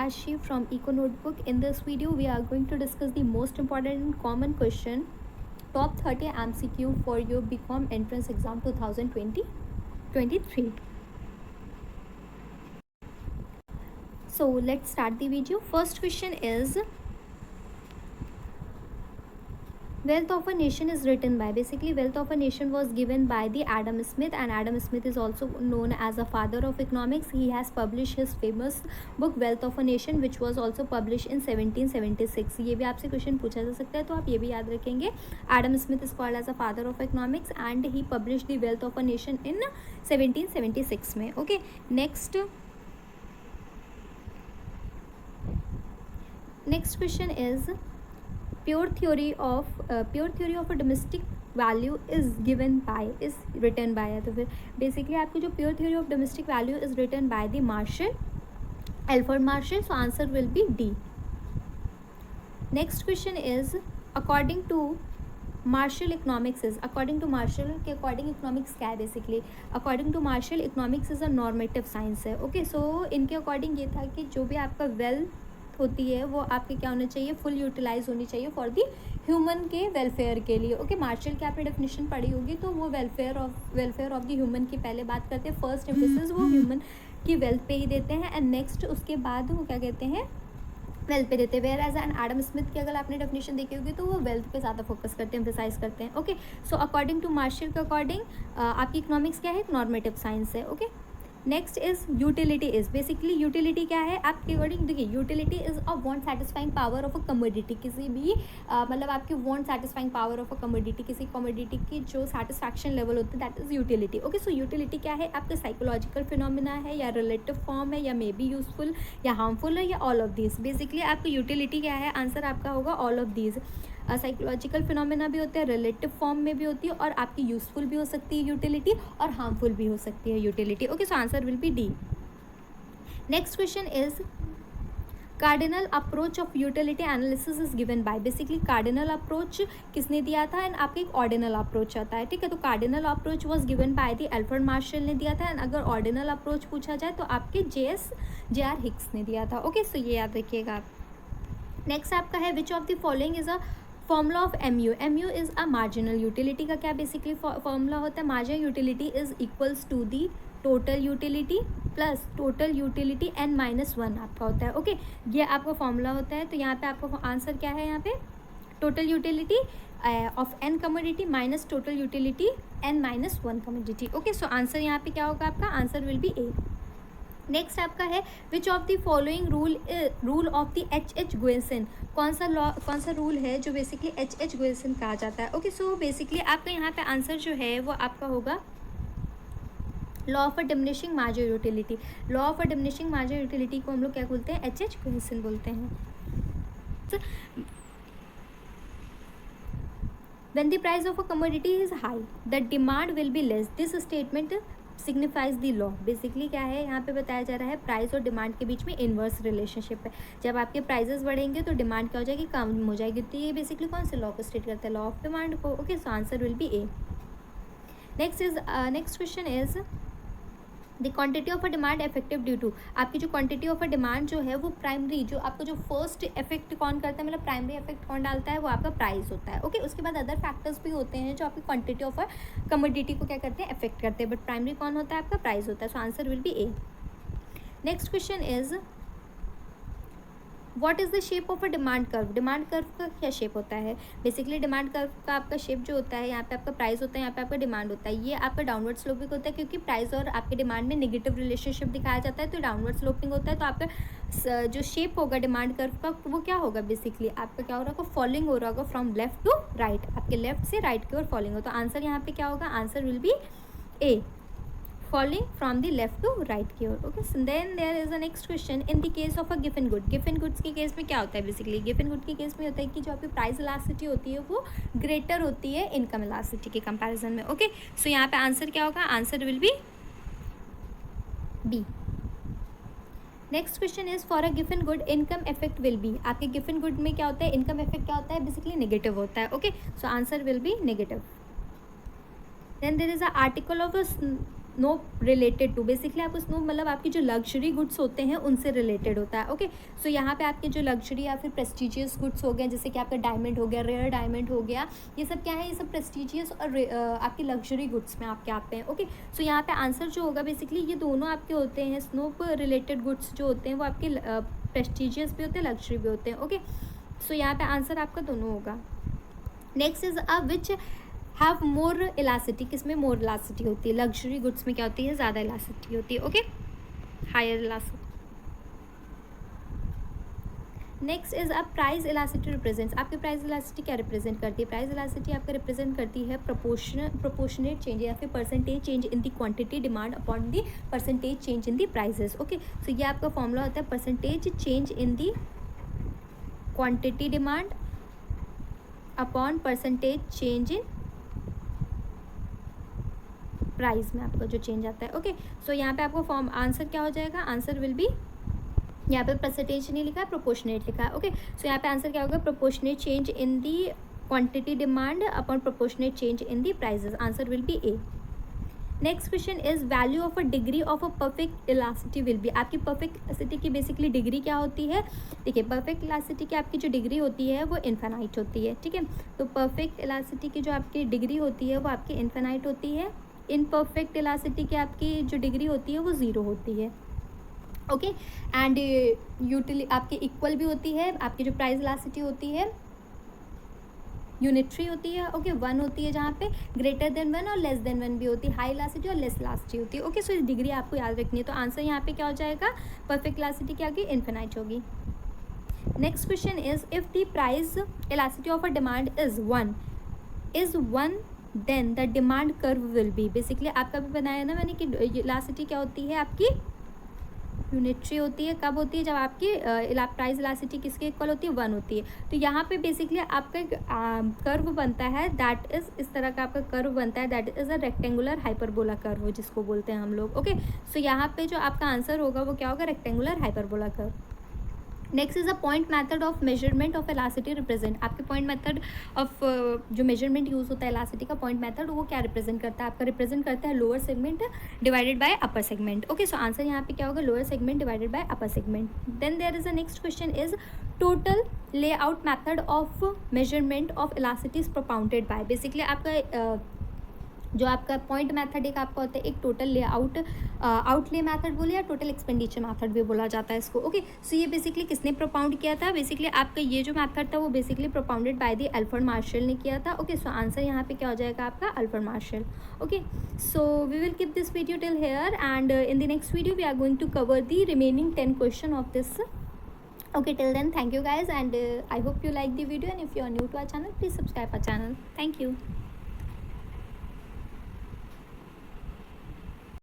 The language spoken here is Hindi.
Ashi from Eco Notebook. In this video, we are going to discuss the most important and common question, top 30 MCQ for your BCom entrance exam 2020-23. So let's start the video. First question is, Wealth of a Nation is written by. Basically, Wealth of a Nation was given by the Adam Smith, and Adam Smith is also known as a father of economics. He has published his famous book Wealth of a Nation, which was also published in 1776. ये भी आपसे क्वेश्चन पूछा जा सकता है, तो आप ये भी याद रखेंगे. Adam Smith is called as a father of economics, and he published the Wealth of a Nation in 1776 में. Okay, next question is, pure theory of a domestic value is given by, is written by. तो फिर बेसिकली आपको जो pure theory of domestic value is written by the Marshall, Alfred Marshall. So answer will be D. Next question is, according to Marshall economics is, according to Marshall के according economics क्या है basically? According to Marshall, economics is a normative science है. Okay, so इनके according ये था कि जो भी आपका wealth होती है वो आपके क्या होना चाहिए, फुल यूटिलाइज होनी चाहिए फॉर दी ह्यूमन के वेलफेयर के लिए. ओके, मार्शल की आपने डेफिनेशन पढ़ी होगी, तो वो वेलफेयर ऑफ द ह्यूमन की पहले बात करते हैं. फर्स्ट एम्फेसिस वो ह्यूमन की वेल्थ पे ही देते हैं, एंड नेक्स्ट उसके बाद वो क्या कहते हैं, वेल्थ पे देते हैं. Whereas an Adam Smith की अगर आपने डेफिनेशन देखी होगी तो वो वेल्थ पे ज़्यादा फोकस करते हैं, एम्फेसाइज करते हैं. Okay, so according to Marshall के अकॉर्डिंग आपकी इकोनॉमिक्स क्या है, नॉर्मेटिव साइंस है. Okay, next is utility is. Basically utility क्या है आपके अकॉर्डिंग, देखिए utility is a want satisfying power of a commodity. किसी भी मतलब आपकी want satisfying power of a commodity, किसी कमोडिटी की जो सेटिस्फैक्शन लेवल होती है, that is utility. Okay, so utility क्या है आपका, साइकोलॉजिकल फिनोमिना है या रिलेटिव फॉर्म है या मे बी यूजफुल या हार्मफुल है या ऑल ऑफ दीज. बेसिकली आपका यूटिलिटी क्या है, आंसर आपका होगा all of these. Psychological phenomena भी होते हैं, रिलेटिव फॉर्म में भी होती है, और आपकी यूजफुल भी हो सकती है यूटिलिटी और हार्मफुल भी हो सकती है utility. Okay, so answer will B D. Next question is, cardinal approach of utility analysis is given by. Basically cardinal approach किसने दिया था, एंड आपका एक ऑर्डिनल अप्रोच आता है. ठीक है, तो cardinal approach was given by the Alfred Marshall ने दिया था, एंड अगर ऑर्डिनल अप्रोच पूछा जाए तो आपके जे.आर. हिक्स ने दिया था. ओके, सो ये याद रखिएगा आप. नेक्स्ट आपका है, which of the following is a formula of MU. MU is a marginal utility का क्या बेसिकली फॉर्मूला होता है, marginal utility is equals to the total utility plus total utility n-1 आपका होता है. ओके, ये आपका फॉर्मूला होता है. तो यहाँ पे आपका आंसर क्या है, यहाँ पे total utility of n commodity minus total utility n-1 commodity. Okay, so answer यहाँ पे क्या होगा आपका, answer will be A. Next आपका है, which of the following rule of the H.H. गुएसन. कौन सा रूल है जो बेसिकली H.H. गुएसन कहा जाता है. ओके, सो बेसिकली आपका यहाँ पे आंसर जो है वो आपका होगा law of a diminishing marginal utility. Law of a diminishing marginal utility को हम लोग क्या बोलते हैं, H.H. गुएसन बोलते हैं. When the price of a commodity is high, the demand will be less. This statement signifies the law. Basically क्या है यहाँ पे बताया जा रहा है, प्राइस और डिमांड के बीच में इन्वर्स रिलेशनशिप है. जब आपके प्राइसेस बढ़ेंगे तो डिमांड क्या हो जाएगी, कम हो जाएगी. तो ये बेसिकली कौन से लॉ को स्टेट करता है, लॉ ऑफ डिमांड को. Okay, so answer will be A. Next question is, the quantity of a demand effective due to. आपकी जो क्वांटिटी ऑफ अ डिमांड जो है वो प्राइमरी, जो आपका जो फर्स्ट इफेक्ट कौन करता है, मतलब प्राइमरी इफेक्ट कौन डालता है, वो आपका प्राइस होता है. ओके, उसके बाद अदर फैक्टर्स भी होते हैं जो आपकी क्वांटिटी ऑफ अ कमोडिटी को क्या करते हैं, इफेक्ट करते हैं, बट प्राइमरी कौन होता है, आपका प्राइस होता है. सो answer will be A. Next question is, what is the shape of a demand curve. Demand curve का क्या शेप होता है, बेसिकली डिमांड कर्व का आपका शेप जो होता है, यहाँ पे आपका प्राइस होता है, यहाँ पे आपका डिमांड होता है. ये आपका डाउनवर्ड स्लोपिंग होता है, क्योंकि प्राइस और आपके डिमांड में नेगेटिव रिलेशनशिप दिखाया जाता है, तो डाउनवर्ड स्लोपिंग होता है. तो आपका जो शेप होगा डिमांड कर्व का वो क्या होगा, बेसिकली आपका क्या हो रहा होगा, फॉलोइंग हो रहा होगा फ्रॉम लेफ्ट टू राइट, आपके लेफ्ट से राइट की ओर फॉलोइंग हो. तो आंसर यहाँ पे क्या होगा, answer will be A, following from the left to right की ओर. Okay, then there is a next question, in the case of a given good. Given goods के केस में क्या होता है, बेसिकली गिवन गुड के केस में होता है कि जो आपकी प्राइस इलास्टिसिटी होती है वो ग्रेटर होती है इनकम इलास्टिसिटी के कंपैरिजन में. ओके, सो यहाँ पे आंसर क्या होगा, answer will be B. Next question is, for a given good income effect will be. आपके गिवन गुड में क्या होता है, इनकम इफेक्ट क्या होता है, बेसिकली नेगेटिव होता है. Okay, so answer will be negative. Then there is a article of snob related to, basically आपको स्नोप मतलब आपकी जो लग्जरी गुड्स होते हैं उनसे रिलेटेड होता है। ओके, सो यहाँ पे आपके जो लग्जरी या फिर प्रेस्टिजियस गुड्स हो गए, जैसे कि आपका डायमंड हो गया, रेयर डायमंड हो गया, ये सब क्या है, ये सब प्रेस्टिजियस और आपकी लग्जरी गुड्स में आपके आते हैं। ओके, सो यहाँ पे आंसर जो होगा बेसिकली ये दोनों आपके होते हैं, स्नोप रिलेटेड गुड्स जो होते हैं वो आपके प्रेस्टिजियस भी होते हैं, लग्जरी भी होते हैं। ओके, सो यहाँ पे आंसर आपका दोनों होगा। Next is which have more elasticity, किसमें मोर इलासिटी होती है, लग्जरी गुड्स में क्या होती है, ज़्यादा इलासिटी होती है। Okay, higher elasticity. Next is price elasticity represents, आपकी प्राइस इलासिटी क्या रिप्रेजेंट करती है, प्राइस इलासिटी आपका रिप्रेजेंट करती है प्रोपोर्शनेट चेंज या फिर percentage change in the quantity demand upon the percentage change in the prices. Okay, so ये आपका फॉर्मूला होता है percentage change in the quantity demand upon percentage change in price में आपका जो चेंज आता है। ओके, सो यहाँ पे आपको फॉर्म आंसर क्या हो जाएगा, आंसर विल बी, यहाँ पे परसेंटेज नहीं लिखा है, प्रोपोर्शनेट लिखा है। ओके, सो यहाँ पे आंसर क्या होगा, proportionate change in the quantity demand upon proportionate change in the prices, answer will be A. Next question is value of a degree of a perfect elasticity will be, आपकी परफेक्ट इलास्टिसिटी की बेसिकली डिग्री क्या होती है, देखिए परफेक्ट इलास्टिसिटी की आपकी जो डिग्री होती है वो इनफाइनाइट होती है। ठीक है, तो परफेक्ट इलास्टिसिटी की जो आपकी डिग्री होती है वो आपकी इनफाइनाइट होती है, इनपरफेक्ट इलास्टिसिटी की आपकी जो डिग्री होती है वो ज़ीरो होती है। ओके, एंड यूटिली आपकी इक्वल भी होती है, आपकी जो प्राइस इलास्टिसिटी होती है यूनिटरी होती है। ओके, 1 होती है जहाँ पे ग्रेटर देन 1 और लेस देन 1 भी होती है, हाई इलास्टिसिटी और लेस इलास्टिसिटी होती है। ओके, सो इस डिग्री आपको याद रखनी है, तो आंसर यहाँ पे क्या हो जाएगा, परफेक्ट इलास्टिसिटी क्या होगी, इनफिनाइट होगी। Next question is if the price elasticity of a demand is 1 then the demand curve will be, basically आपका भी बनाया ना मैंने कि इलास्टिसिटी क्या होती है आपकी यूनिटरी होती है, कब होती है, जब आपकी प्राइस इलास्टिसिटी किसके इक्वल होती है, 1 होती है। तो यहाँ पे बेसिकली आपका एक कर्व बनता है, दैट इज इस तरह का आपका कर्व बनता है, that is a rectangular hyperbola curve जिसको बोलते हैं हम लोग। ओके, सो यहाँ पे जो आपका आंसर होगा वो क्या होगा, rectangular hyperbola curve. Next is a point method of measurement of elasticity represent, आपके पॉइंट मेथड ऑफ जो मेजरमेंट यूज होता है इलास्टिसिटी का पॉइंट मेथड वो क्या रिप्रेजेंट करता है, आपका रिप्रेजेंट करता है lower segment divided by upper segment. Okay, so answer यहाँ पे क्या होगा, lower segment divided by upper segment. Then there is a next question is total layout method of measurement of elasticity is propounded by, basically आपका जो आपका पॉइंट मेथड एक आपका होता है, एक टोटल लेआउट आउटले मेथड बोले या टोटल एक्सपेंडिचर मेथड भी बोला जाता है इसको। ओके, सो ये बेसिकली किसने प्रोपाउंड किया था, बेसिकली आपका ये जो मेथड था वो basically propounded by the Alfred Marshall ने किया था। ओके, सो आंसर यहाँ पे क्या हो जाएगा आपका, Alfred Marshall. Okay, so we will keep this video till here and in the next video we are going to cover the remaining 10 question of this. Okay, till then thank you guys and I hope you like the video, and if you are new to our channel please subscribe our channel. Thank you.